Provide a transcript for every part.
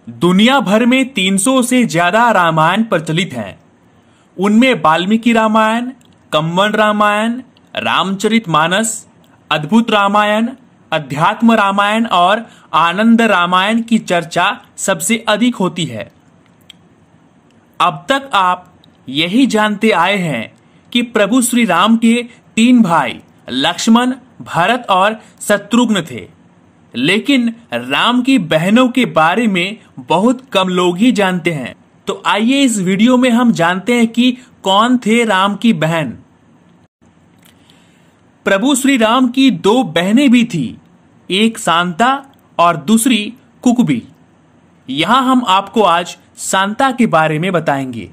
दुनिया भर में 300 से ज्यादा रामायण प्रचलित हैं। उनमें वाल्मीकि रामायण, कंवन रामायण, रामचरितमानस, अद्भुत रामायण, अध्यात्म रामायण और आनंद रामायण की चर्चा सबसे अधिक होती है। अब तक आप यही जानते आए हैं कि प्रभु श्री राम के 3 भाई लक्ष्मण, भरत और शत्रुघ्न थे, लेकिन राम की बहनों के बारे में बहुत कम लोग ही जानते हैं। तो आइए इस वीडियो में हम जानते हैं कि कौन थे राम की बहन। प्रभु श्री राम की 2 बहनें भी थी, एक शांता और दूसरी कुकबी। यहां हम आपको आज शांता के बारे में बताएंगे।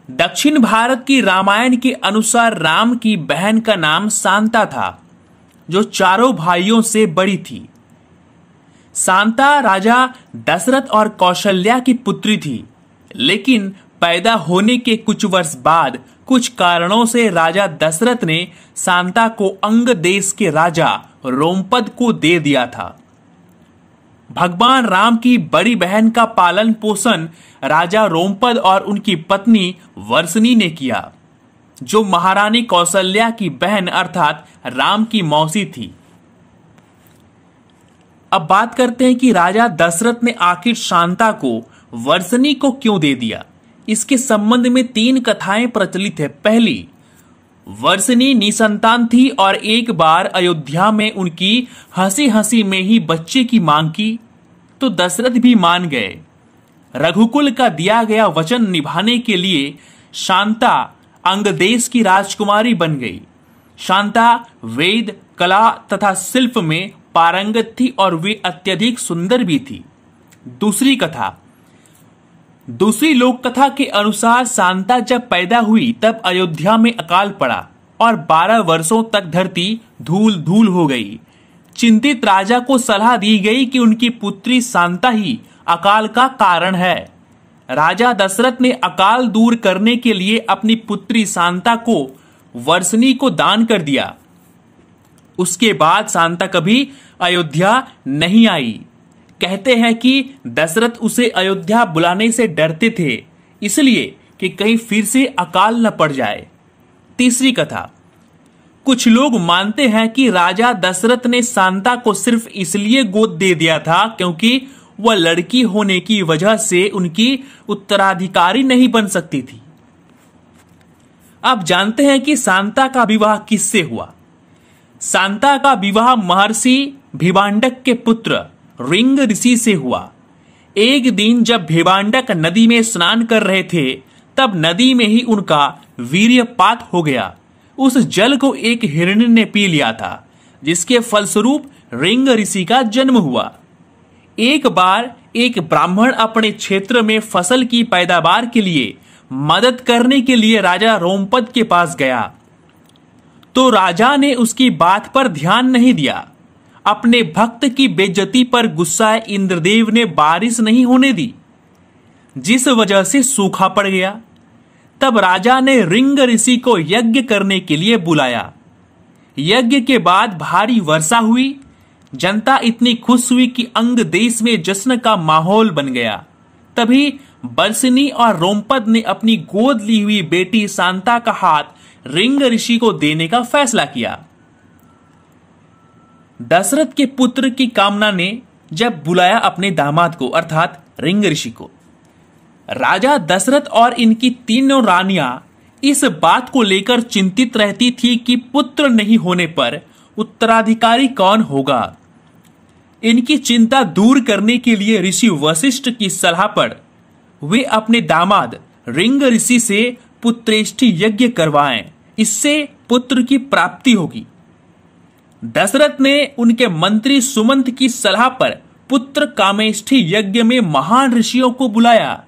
दक्षिण भारत की रामायण के अनुसार राम की बहन का नाम शांता था, जो चारों भाइयों से बड़ी थी। शांता राजा दशरथ और कौशल्या की पुत्री थी, लेकिन पैदा होने के कुछ वर्ष बाद कुछ कारणों से राजा दशरथ ने शांता को अंग देश के राजा रोमपद को दे दिया था। भगवान राम की बड़ी बहन का पालन पोषण राजा रोमपद और उनकी पत्नी वर्षनी ने किया, जो महारानी कौशल्या की बहन अर्थात राम की मौसी थी। अब बात करते हैं कि राजा दशरथ ने आखिर शांता को वर्षनी को क्यों दे दिया। इसके संबंध में 3 कथाएं प्रचलित है। पहली, वर्षनी निसंतान थी और एक बार अयोध्या में उनकी हंसी हंसी में ही बच्चे की मांग की, तो दशरथ भी मान गए। रघुकुल का दिया गया वचन निभाने के लिए शांता अंगदेश की राजकुमारी बन गई। शांता वेद, कला तथा शिल्प में पारंगत थी और वे अत्यधिक सुंदर भी थी। दूसरी लोक कथा के अनुसार शांता जब पैदा हुई तब अयोध्या में अकाल पड़ा और 12 वर्षों तक धरती धूल धूल हो गई। चिंतित राजा को सलाह दी गई कि उनकी पुत्री शांता ही अकाल का कारण है। राजा दशरथ ने अकाल दूर करने के लिए अपनी पुत्री शांता को वर्षनी को दान कर दिया। उसके बाद शांता कभी अयोध्या नहीं आई। कहते हैं कि दशरथ उसे अयोध्या बुलाने से डरते थे, इसलिए कि कहीं फिर से अकाल न पड़ जाए। तीसरी कथा, कुछ लोग मानते हैं कि राजा दशरथ ने शांता को सिर्फ इसलिए गोद दे दिया था क्योंकि वह लड़की होने की वजह से उनकी उत्तराधिकारी नहीं बन सकती थी। अब जानते हैं कि शांता का विवाह किससे हुआ। शांता का विवाह महर्षि भिवांडक के पुत्र रिंग ऋषि से हुआ। एक दिन जब भिवांडक नदी में स्नान कर रहे थे, तब नदी में ही उनका वीर्यपात हो गया। उस जल को एक हिरणी ने पी लिया था, जिसके फलस्वरूप रिंग ऋषि का जन्म हुआ। एक बार एक ब्राह्मण अपने क्षेत्र में फसल की पैदावार के लिए मदद करने के लिए राजा रोमपद के पास गया, तो राजा ने उसकी बात पर ध्यान नहीं दिया। अपने भक्त की बेइज्जती पर गुस्साए इंद्रदेव ने बारिश नहीं होने दी, जिस वजह से सूखा पड़ गया। तब राजा ने रिंग ऋषि को यज्ञ करने के लिए बुलाया। यज्ञ के बाद भारी वर्षा हुई। जनता इतनी खुश हुई कि अंग देश में जश्न का माहौल बन गया। तभी वर्षनी और रोमपद ने अपनी गोद ली हुई बेटी शांता का हाथ रिंग ऋषि को देने का फैसला किया। दशरथ के पुत्र की कामना ने जब बुलाया अपने दामाद को अर्थात रिंग ऋषि को, राजा दशरथ और इनकी 3 रानियां इस बात को लेकर चिंतित रहती थी कि पुत्र नहीं होने पर उत्तराधिकारी कौन होगा। इनकी चिंता दूर करने के लिए ऋषि वशिष्ठ की सलाह पर वे अपने दामाद रिंग ऋषि से पुत्रेष्टि यज्ञ करवाएं, इससे पुत्र की प्राप्ति होगी। दशरथ ने उनके मंत्री सुमंत की सलाह पर पुत्र कामेष्टि यज्ञ में महान ऋषियों को बुलाया।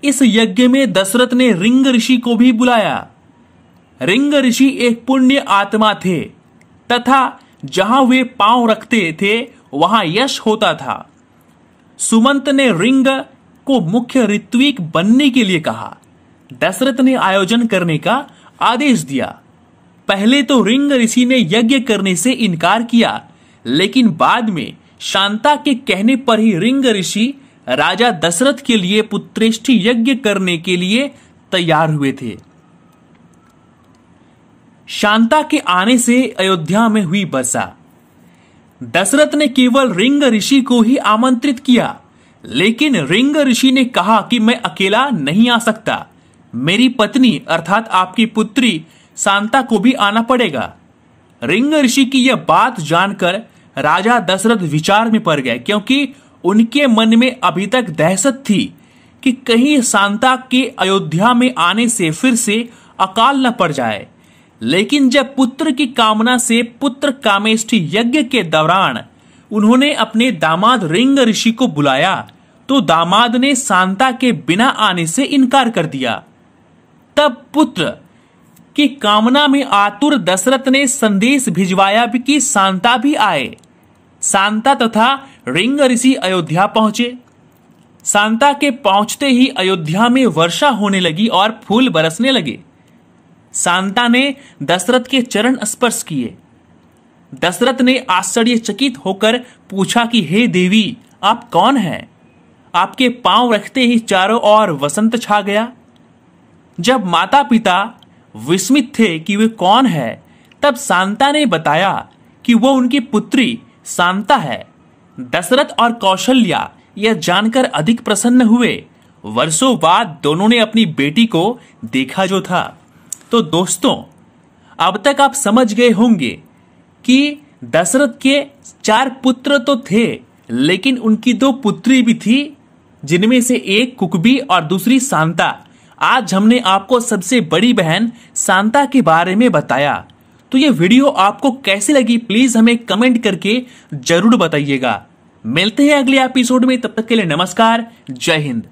इस यज्ञ में दशरथ ने रिंग ऋषि को भी बुलाया। रिंग ऋषि एक पुण्य आत्मा थे तथा जहां वे पांव रखते थे वहां यश होता था। सुमंत ने रिंग को मुख्य ऋत्विक बनने के लिए कहा। दशरथ ने आयोजन करने का आदेश दिया। पहले तो रिंग ऋषि ने यज्ञ करने से इनकार किया, लेकिन बाद में शांता के कहने पर ही रिंग ऋषि राजा दशरथ के लिए पुत्रेष्टि यज्ञ करने के लिए तैयार हुए थे। शांता के आने से अयोध्या में हुई वर्षा। दशरथ ने केवल रिंग ऋषि को ही आमंत्रित किया, लेकिन रिंग ऋषि ने कहा कि मैं अकेला नहीं आ सकता, मेरी पत्नी अर्थात आपकी पुत्री शांता को भी आना पड़ेगा। रिंग ऋषि की यह बात जानकर राजा दशरथ विचार में पड़ गए, क्योंकि उनके मन में अभी तक दहशत थी कि कहीं शांता के अयोध्या में आने से फिर से अकाल न पड़ जाए। लेकिन जब पुत्र की कामना से पुत्र कामेष्टि यज्ञ के दौरान उन्होंने अपने दामाद रिंग ऋषि को बुलाया, तो दामाद ने शांता के बिना आने से इनकार कर दिया। तब पुत्र की कामना में आतुर दशरथ ने संदेश भिजवाया भी कि शांता भी आए। शांता तथा रिंग ऋषि अयोध्या पहुंचे। शांता के पहुंचते ही अयोध्या में वर्षा होने लगी और फूल बरसने लगे। शांता ने दशरथ के चरण स्पर्श किए। दशरथ ने आश्चर्यचकित होकर पूछा कि हे देवी, आप कौन हैं? आपके पांव रखते ही चारों ओर वसंत छा गया। जब माता पिता विस्मित थे कि वे कौन है, तब शांता ने बताया कि वो उनकी पुत्री शांता है। दशरथ और कौशल्या यह जानकर अधिक प्रसन्न हुए। वर्षों बाद दोनों ने अपनी बेटी को देखा जो था। तो दोस्तों, अब तक आप समझ गए होंगे कि दशरथ के 4 पुत्र तो थे, लेकिन उनकी 2 पुत्री भी थी, जिनमें से एक कुकबी और दूसरी शांता। आज हमने आपको सबसे बड़ी बहन शांता के बारे में बताया। तो ये वीडियो आपको कैसी लगी, प्लीज हमें कमेंट करके जरूर बताइएगा। मिलते हैं अगले एपिसोड में, तब तक के लिए नमस्कार, जय हिंद।